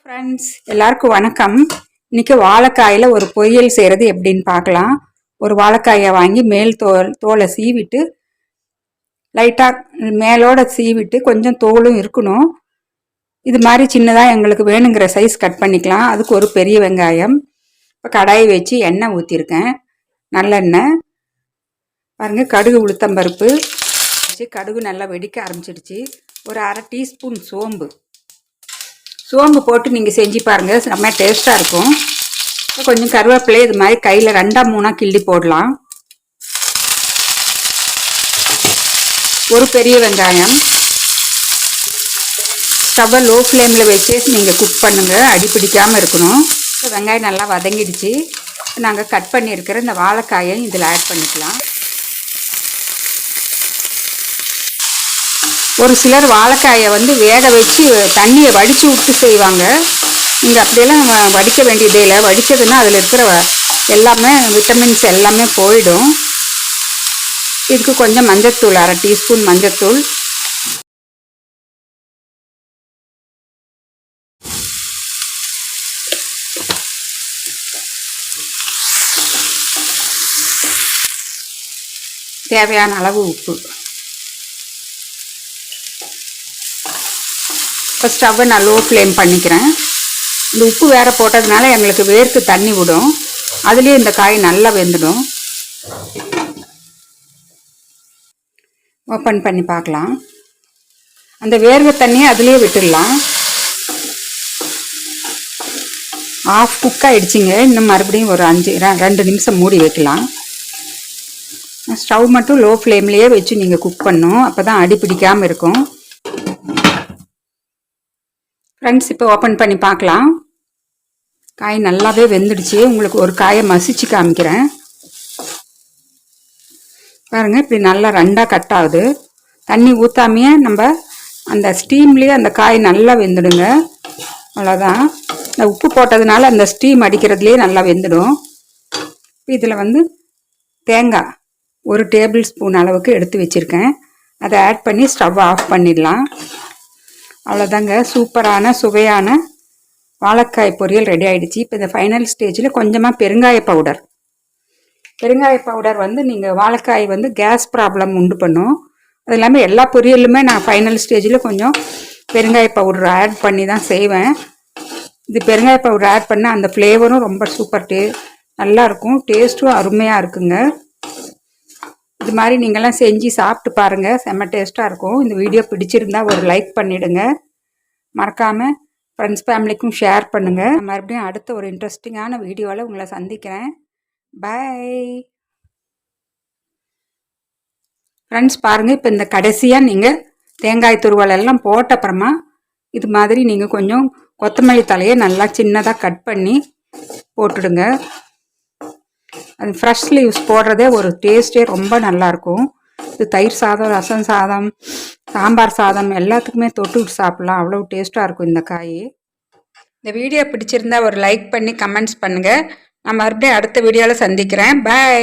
Friends எல்லாருக்கும் வணக்கம். இன்னைக்கு வாழைக்காயில் ஒரு பொரியல் செய்கிறது எப்படின்னு பார்க்கலாம். ஒரு வாழைக்காயை வாங்கி மேல் தோலை சீவிட்டு லைட்டாக மேலோட சீவிட்டு கொஞ்சம் தோலும் இருக்கணும். இது மாதிரி சின்னதாக எங்களுக்கு வேணுங்கிற சைஸ் கட் பண்ணிக்கலாம். அதுக்கு ஒரு பெரிய வெங்காயம். இப்போ கடாயை வச்சு எண்ணெய் ஊற்றிருக்கேன், நல்லெண்ணெய். பாருங்கள், கடுகு உளுத்தம்பருப்பு வச்சு கடுகு நல்லா வெடிக்க ஆரம்பிச்சிடுச்சு. ஒரு அரை டீஸ்பூன் சோம்பு போட்டு நீங்கள் செஞ்சு பாருங்கள், செம்ம டேஸ்ட்டாக இருக்கும். கொஞ்சம் கருவேப்பிலை இது மாதிரி கையில் 2-3 கிள்ளி போடலாம். ஒரு பெரிய வெங்காயம். ஸ்டவ்வை லோ ஃப்ளேமில் வச்சு நீங்கள் குக் பண்ணுங்கள், அடி பிடிக்காமல் இருக்கணும். வெங்காயம் நல்லா வதங்கிடுச்சு. நாங்கள் கட் பண்ணியிருக்கிற இந்த வாழைக்காயை இதில் ஆட் பண்ணிக்கலாம். ஒரு சிலர் வாழைக்காயை வேக வச்சு தண்ணியை வடித்து விட்டு செய்வாங்க. இங்கே அப்படியெல்லாம் வடிக்க வேண்டியதே இல்லை. வடித்ததுன்னா அதில் இருக்கிற எல்லாமே விட்டமின்ஸ் எல்லாமே போயிடும். இதுக்கு கொஞ்சம் மஞ்சத்தூள், அரை டீஸ்பூன் மஞ்சத்தூள். தேவையான அளவு உப்பு. இப்போ ஸ்டவ்வை நான் லோ ஃப்ளேம் பண்ணிக்கிறேன். இந்த உப்பு வேறு போட்டதுனால எங்களுக்கு வேர்த்து தண்ணி விடும். அதுலேயே இந்த காய் நல்லா வெந்துடும். ஓப்பன் பண்ணி பார்க்கலாம். அந்த வேர்வை தண்ணியை அதுலேயே விட்டுடலாம். ஆஃப் குக் ஆகிடுச்சிங்க. இன்னும் மறுபடியும் ஒரு 2 நிமிஷம் மூடி வைக்கலாம். ஸ்டவ் மட்டும் லோ ஃப்ளேம்லேயே வச்சு நீங்கள் குக் பண்ணணும், அப்போ தான் அடி பிடிக்காமல் இருக்கும். ஃப்ரெண்ட்ஸ், இப்போ ஓப்பன் பண்ணி பார்க்கலாம். காய் நல்லாவே வெந்துடுச்சு. உங்களுக்கு ஒரு காயை மசிச்சு காமிக்கிறேன். பாருங்கள், இப்படி நல்லா 2ஆக கட் ஆகுது. தண்ணி ஊற்றாமையே நம்ம அந்த ஸ்டீம்லேயே அந்த காய் நல்லா வெந்துடுங்க. அவ்வளோதான். இந்த உப்பு போட்டதுனால அந்த ஸ்டீம் அடிக்கிறதுலேயே நல்லா வெந்துடும். இதில் தேங்காய் 1 டேபிள் ஸ்பூன் அளவுக்கு எடுத்து வச்சுருக்கேன். அதை ஆட் பண்ணி ஸ்டவ் ஆஃப் பண்ணிடலாம். அவ்வளோதாங்க, சூப்பரான சுவையான வாழைக்காய் பொரியல் ரெடி ஆகிடுச்சு. இப்போ இந்த ஃபைனல் ஸ்டேஜில் கொஞ்சமாக பெருங்காய பவுடர் நீங்கள் வாழைக்காய் கேஸ் ப்ராப்ளம் உண்டு பண்ணும். அது இல்லாமல் எல்லா பொரியலுமே நான் ஃபைனல் ஸ்டேஜில் கொஞ்சம் பெருங்காய பவுடர் ஆட் பண்ணி தான் செய்வேன். இது பெருங்காய பவுடர் ஆட் பண்ணால் அந்த ஃப்ளேவரும் ரொம்ப சூப்பர் நல்லாயிருக்கும். டேஸ்ட்டும் அருமையாக இருக்குங்க. இது மாதிரி நீங்கள்லாம் செஞ்சு சாப்பிட்டு பாருங்கள், செம்ம டேஸ்ட்டாக இருக்கும். இந்த வீடியோ பிடிச்சிருந்தா ஒரு லைக் பண்ணிவிடுங்க. மறக்காமல் ஃப்ரெண்ட்ஸ் ஃபேமிலிக்கும் ஷேர் பண்ணுங்கள். மறுபடியும் அடுத்த ஒரு இன்ட்ரெஸ்டிங்கான வீடியோவில் உங்களை சந்திக்கிறேன். Bye friends. பாருங்கள், இப்போ இந்த கடைசியாக நீங்கள் தேங்காய் துருவல் எல்லாம் போட்ட அப்புறமா இது மாதிரி நீங்கள் கொஞ்சம் கொத்தமல்லி தலையை நல்லா சின்னதாக கட் பண்ணி போட்டுடுங்க. அது ஃப்ரெஷ் லீவ்ஸ் போடுறதே ஒரு டேஸ்ட்டே ரொம்ப நல்லாயிருக்கும். இது தயிர் சாதம், ரசம் சாதம், சாம்பார் சாதம் எல்லாத்துக்குமே தொட்டுவிட்டு சாப்பிட்லாம். அவ்வளோ டேஸ்ட்டாக இருக்கும் இந்த காய். இந்த வீடியோ பிடிச்சிருந்தா ஒரு லைக் பண்ணி கமெண்ட்ஸ் பண்ணுங்கள். நான் மறுபடியும் அடுத்த வீடியோவில் சந்திக்கிறேன். பாய்.